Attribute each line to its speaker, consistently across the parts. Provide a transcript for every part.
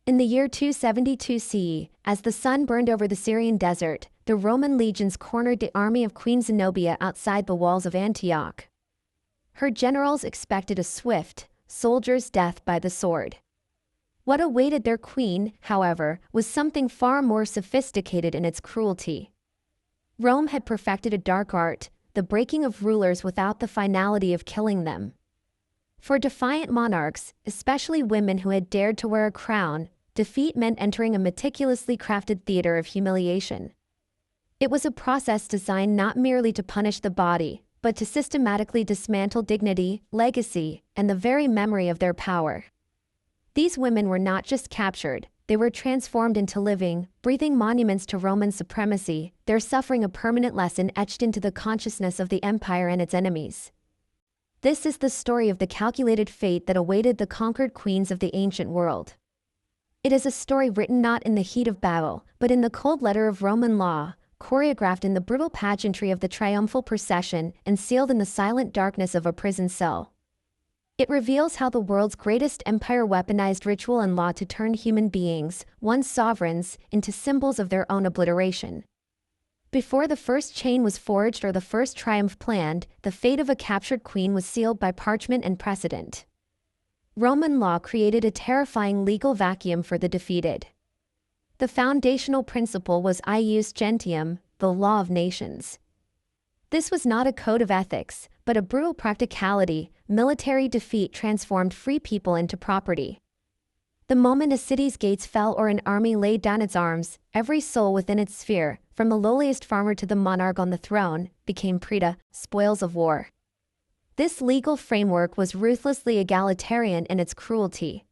Speaker 1: In the year 272 CE, as the sun burned over the Syrian desert, the Roman legions cornered the army of Queen Zenobia outside the walls of Antioch. Her generals expected a swift, soldier's death by the sword. What awaited their queen, however, was something far more sophisticated in its cruelty. Rome had perfected a dark art, the breaking of rulers without the finality of killing them. For defiant monarchs, especially women who had dared to wear a crown, defeat meant entering a meticulously crafted theater of humiliation. It was a process designed not merely to punish the body, but to systematically dismantle dignity, legacy, and the very memory of their power. These women were not just captured, they were transformed into living, breathing monuments to Roman supremacy, their suffering a permanent lesson etched into the consciousness of the empire and its enemies. This is the story of the calculated fate that awaited the conquered queens of the ancient world. It is a story written not in the heat of battle, but in the cold letter of Roman law, choreographed in the brutal pageantry of the triumphal procession and sealed in the silent darkness of a prison cell. It reveals how the world's greatest empire weaponized ritual and law to turn human beings, once sovereigns, into symbols of their own obliteration. Before the first chain was forged or the first triumph planned, the fate of a captured queen was sealed by parchment and precedent. Roman law created a terrifying legal vacuum for the defeated. The foundational principle was ius gentium, the law of nations. This was not a code of ethics, but a brutal practicality. Military defeat transformed free people into property. The moment a city's gates fell or an army laid down its arms, every soul within its sphere, from the lowliest farmer to the monarch on the throne, became preda, spoils of war. This legal framework was ruthlessly egalitarian in its cruelty.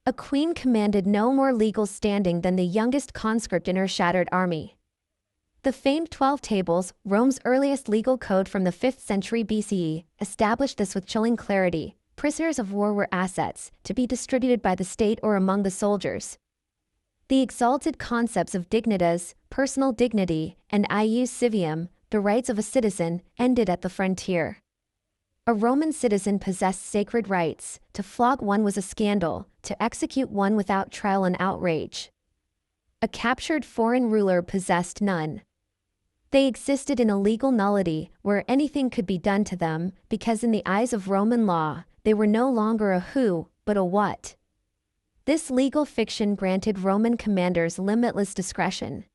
Speaker 1: A queen commanded no more legal standing than the youngest conscript in her shattered army. The famed 12 Tables, Rome's earliest legal code from the 5th century BCE, established this with chilling clarity. Prisoners of war were assets, to be distributed by the state or among the soldiers. The exalted concepts of dignitas, personal dignity, and ius civium, the rights of a citizen, ended at the frontier. A Roman citizen possessed sacred rights. To flog one was a scandal, to execute one without trial an outrage. A captured foreign ruler possessed none. They existed in a legal nullity, where anything could be done to them, because in the eyes of Roman law, they were no longer a who, but a what. This legal fiction granted Roman commanders limitless discretion.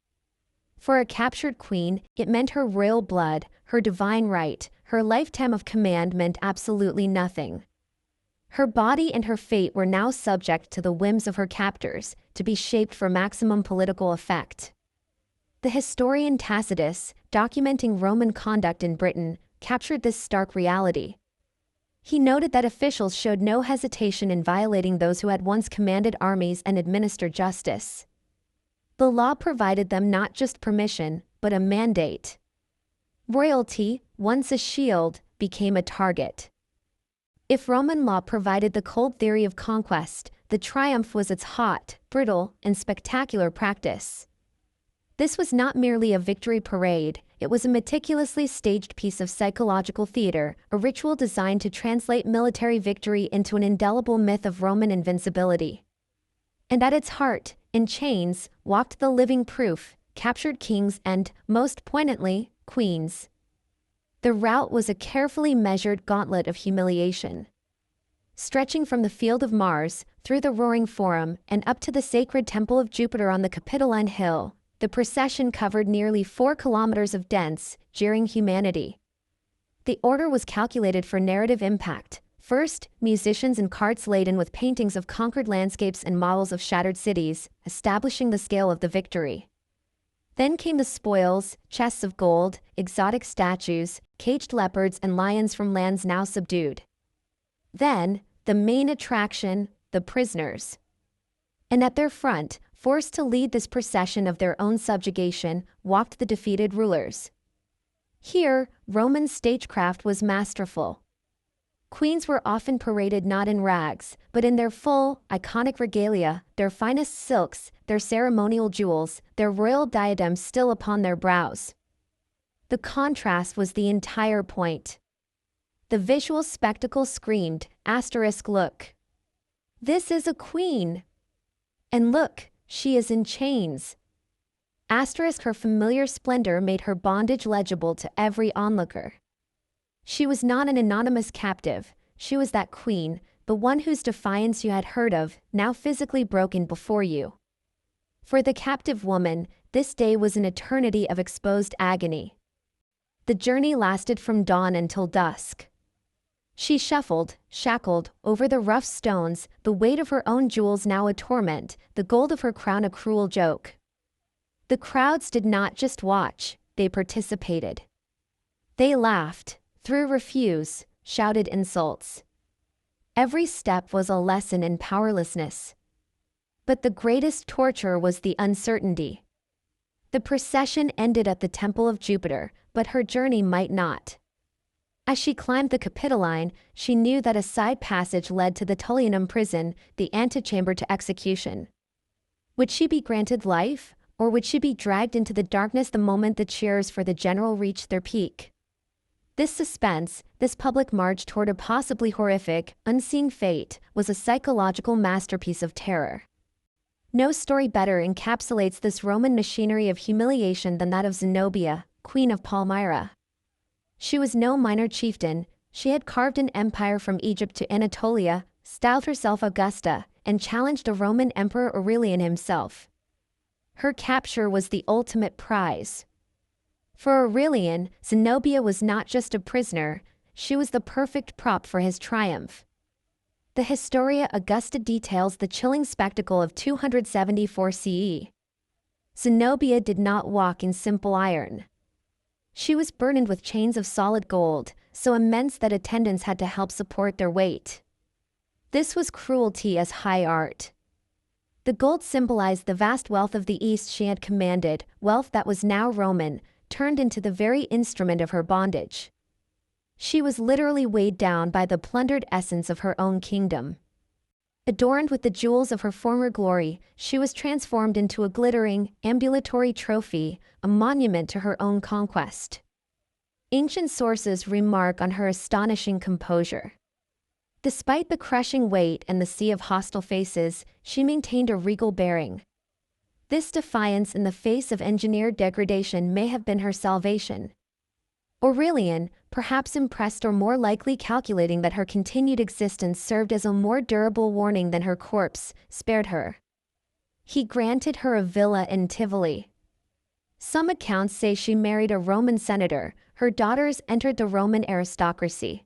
Speaker 1: For a captured queen, it meant her royal blood, her divine right. Her lifetime of command meant absolutely nothing. Her body and her fate were now subject to the whims of her captors, to be shaped for maximum political effect. The historian Tacitus, documenting Roman conduct in Britain, captured this stark reality. He noted that officials showed no hesitation in violating those who had once commanded armies and administered justice. The law provided them not just permission, but a mandate. Royalty, once a shield, became a target. If Roman law provided the cold theory of conquest, the triumph was its hot, brittle, and spectacular practice. This was not merely a victory parade, it was a meticulously staged piece of psychological theater, a ritual designed to translate military victory into an indelible myth of Roman invincibility. And at its heart, in chains, walked the living proof, captured kings and, most poignantly, queens. The route was a carefully measured gauntlet of humiliation. Stretching from the Field of Mars, through the roaring Forum, and up to the sacred Temple of Jupiter on the Capitoline Hill, the procession covered nearly 4 kilometers of dense, jeering humanity. The order was calculated for narrative impact. First, musicians and carts laden with paintings of conquered landscapes and models of shattered cities, establishing the scale of the victory. Then came the spoils, chests of gold, exotic statues, caged leopards and lions from lands now subdued. Then, the main attraction, the prisoners. And at their front, forced to lead this procession of their own subjugation, walked the defeated rulers. Here, Roman stagecraft was masterful. Queens were often paraded not in rags, but in their full, iconic regalia, their finest silks, their ceremonial jewels, their royal diadems still upon their brows. The contrast was the entire point. The visual spectacle screamed, *look. This is a queen! And look, she is in chains. Asterisk, her familiar splendor made her bondage legible to every onlooker. She was not an anonymous captive, she was that queen, the one whose defiance you had heard of, now physically broken before you. For the captive woman, this day was an eternity of exposed agony. The journey lasted from dawn until dusk. She shuffled, shackled, over the rough stones, the weight of her own jewels now a torment, the gold of her crown a cruel joke. The crowds did not just watch, they participated. They laughed, threw refuse, shouted insults. Every step was a lesson in powerlessness. But the greatest torture was the uncertainty. The procession ended at the Temple of Jupiter, but her journey might not. As she climbed the Capitoline, she knew that a side passage led to the Tullianum prison, the antechamber to execution. Would she be granted life, or would she be dragged into the darkness the moment the cheers for the general reached their peak? This suspense, this public march toward a possibly horrific, unseen fate, was a psychological masterpiece of terror. No story better encapsulates this Roman machinery of humiliation than that of Zenobia, Queen of Palmyra. She was no minor chieftain, she had carved an empire from Egypt to Anatolia, styled herself Augusta, and challenged a Roman Emperor Aurelian himself. Her capture was the ultimate prize. For Aurelian, Zenobia was not just a prisoner, she was the perfect prop for his triumph. The Historia Augusta details the chilling spectacle of 274 CE. Zenobia did not walk in simple iron. She was burdened with chains of solid gold, so immense that attendants had to help support their weight. This was cruelty as high art. The gold symbolized the vast wealth of the East she had commanded, wealth that was now Roman, turned into the very instrument of her bondage. She was literally weighed down by the plundered essence of her own kingdom. Adorned with the jewels of her former glory, she was transformed into a glittering, ambulatory trophy, a monument to her own conquest. Ancient sources remark on her astonishing composure. Despite the crushing weight and the sea of hostile faces, she maintained a regal bearing. This defiance in the face of engineered degradation may have been her salvation. Aurelian, perhaps impressed or more likely calculating that her continued existence served as a more durable warning than her corpse, spared her. He granted her a villa in Tivoli. Some accounts say she married a Roman senator, her daughters entered the Roman aristocracy.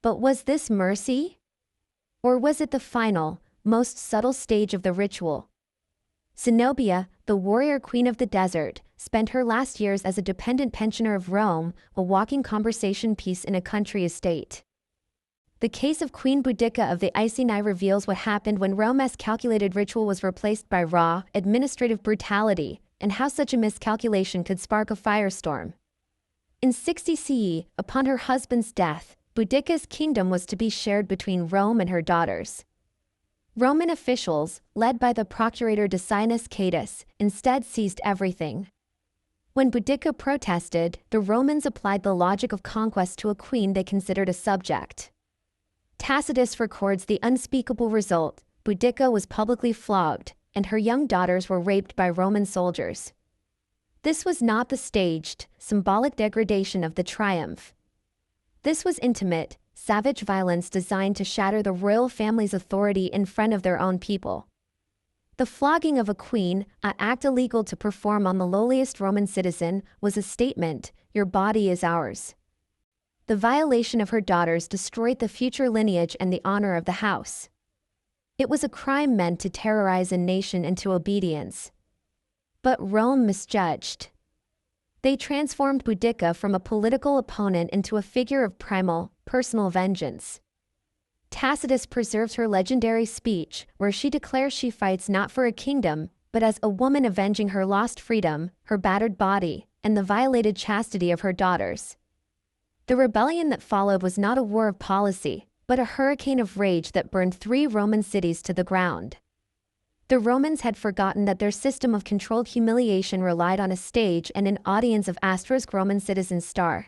Speaker 1: But was this mercy? Or was it the final, most subtle stage of the ritual? Zenobia, the warrior queen of the desert, spent her last years as a dependent pensioner of Rome, a walking conversation piece in a country estate. The case of Queen Boudicca of the Iceni reveals what happened when Rome's calculated ritual was replaced by raw, administrative brutality, and how such a miscalculation could spark a firestorm. In 60 CE, upon her husband's death, Boudicca's kingdom was to be shared between Rome and her daughters. Roman officials, led by the procurator Decianus Catus, instead seized everything. When Boudicca protested, the Romans applied the logic of conquest to a queen they considered a subject. Tacitus records the unspeakable result: Boudicca was publicly flogged, and her young daughters were raped by Roman soldiers. This was not the staged, symbolic degradation of the triumph. This was intimate, savage violence designed to shatter the royal family's authority in front of their own people. The flogging of a queen, an act illegal to perform on the lowliest Roman citizen, was a statement: your body is ours. The violation of her daughters destroyed the future lineage and the honor of the house. It was a crime meant to terrorize a nation into obedience. But Rome misjudged. They transformed Boudicca from a political opponent into a figure of primal, personal vengeance. Tacitus preserves her legendary speech, where she declares she fights not for a kingdom, but as a woman avenging her lost freedom, her battered body, and the violated chastity of her daughters. The rebellion that followed was not a war of policy, but a hurricane of rage that burned 3 Roman cities to the ground. The Romans had forgotten that their system of controlled humiliation relied on a stage and an audience of Roman citizens star.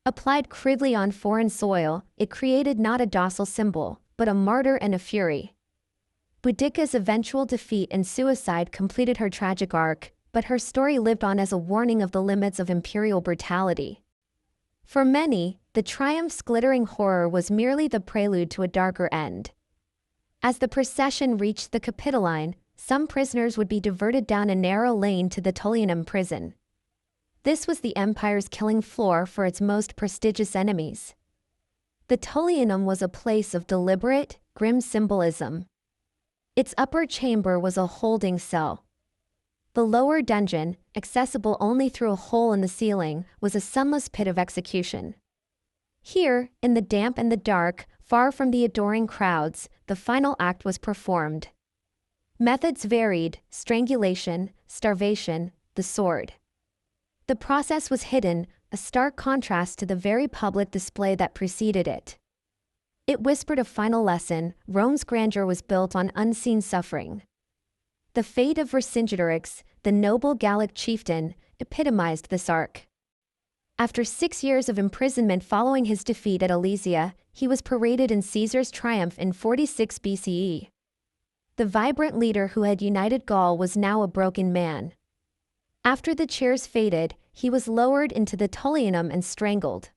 Speaker 1: Applied crudely on foreign soil, it created not a docile symbol, but a martyr and a fury. Boudicca's eventual defeat and suicide completed her tragic arc, but her story lived on as a warning of the limits of imperial brutality. For many, the triumph's glittering horror was merely the prelude to a darker end. As the procession reached the Capitoline, some prisoners would be diverted down a narrow lane to the Tullianum prison. This was the empire's killing floor for its most prestigious enemies. The Tullianum was a place of deliberate, grim symbolism. Its upper chamber was a holding cell. The lower dungeon, accessible only through a hole in the ceiling, was a sunless pit of execution. Here, in the damp and the dark, far from the adoring crowds, the final act was performed. Methods varied: strangulation, starvation, the sword. The process was hidden, a stark contrast to the very public display that preceded it. It whispered a final lesson: Rome's grandeur was built on unseen suffering. The fate of Vercingetorix, the noble Gallic chieftain, epitomized this arc. After 6 years of imprisonment following his defeat at Alesia, he was paraded in Caesar's triumph in 46 BCE. The vibrant leader who had united Gaul was now a broken man. After the chairs faded, he was lowered into the Tullianum and strangled.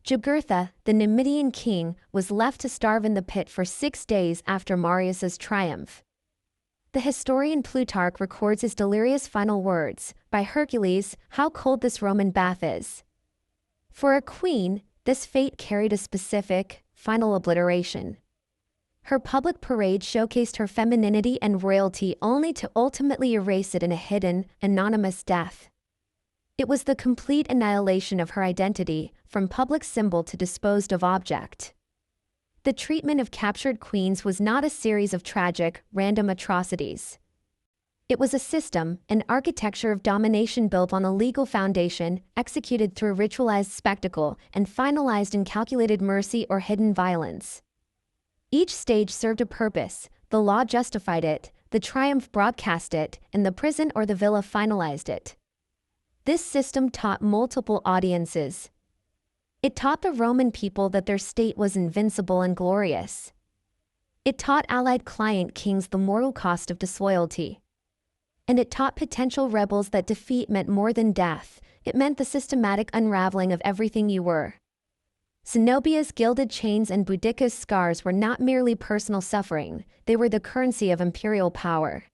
Speaker 1: Jugurtha, the Numidian king, was left to starve in the pit for 6 days after Marius's triumph. The historian Plutarch records his delirious final words: "By Hercules, how cold this Roman bath is!" For a queen, this fate carried a specific, final obliteration. Her public parade showcased her femininity and royalty only to ultimately erase it in a hidden, anonymous death. It was the complete annihilation of her identity, from public symbol to disposed of object. The treatment of captured queens was not a series of tragic, random atrocities. It was a system, an architecture of domination built on a legal foundation, executed through ritualized spectacle, and finalized in calculated mercy or hidden violence. Each stage served a purpose: the law justified it, the triumph broadcast it, and the prison or the villa finalized it. This system taught multiple audiences. It taught the Roman people that their state was invincible and glorious. It taught allied client kings the moral cost of disloyalty. And it taught potential rebels that defeat meant more than death. It meant the systematic unraveling of everything you were. Zenobia's gilded chains and Boudicca's scars were not merely personal suffering, they were the currency of imperial power.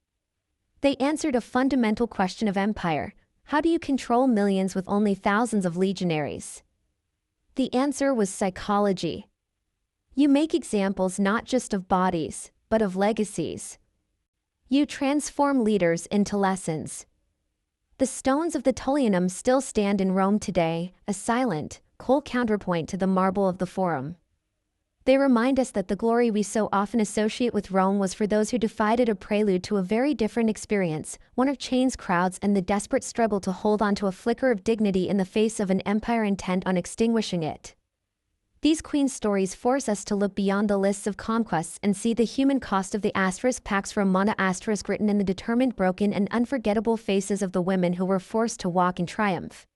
Speaker 1: They answered a fundamental question of empire: how do you control millions with only thousands of legionaries? The answer was psychology. You make examples not just of bodies, but of legacies. You transform leaders into lessons. The stones of the Tullianum still stand in Rome today, a silent, cold counterpoint to the marble of the Forum. They remind us that the glory we so often associate with Rome was for those who defied it, a prelude to a very different experience, one of chains, crowds, and the desperate struggle to hold on to a flicker of dignity in the face of an empire intent on extinguishing it. These queen stories force us to look beyond the lists of conquests and see the human cost of the *Pax Romana* written in the determined, broken, and unforgettable faces of the women who were forced to walk in triumph.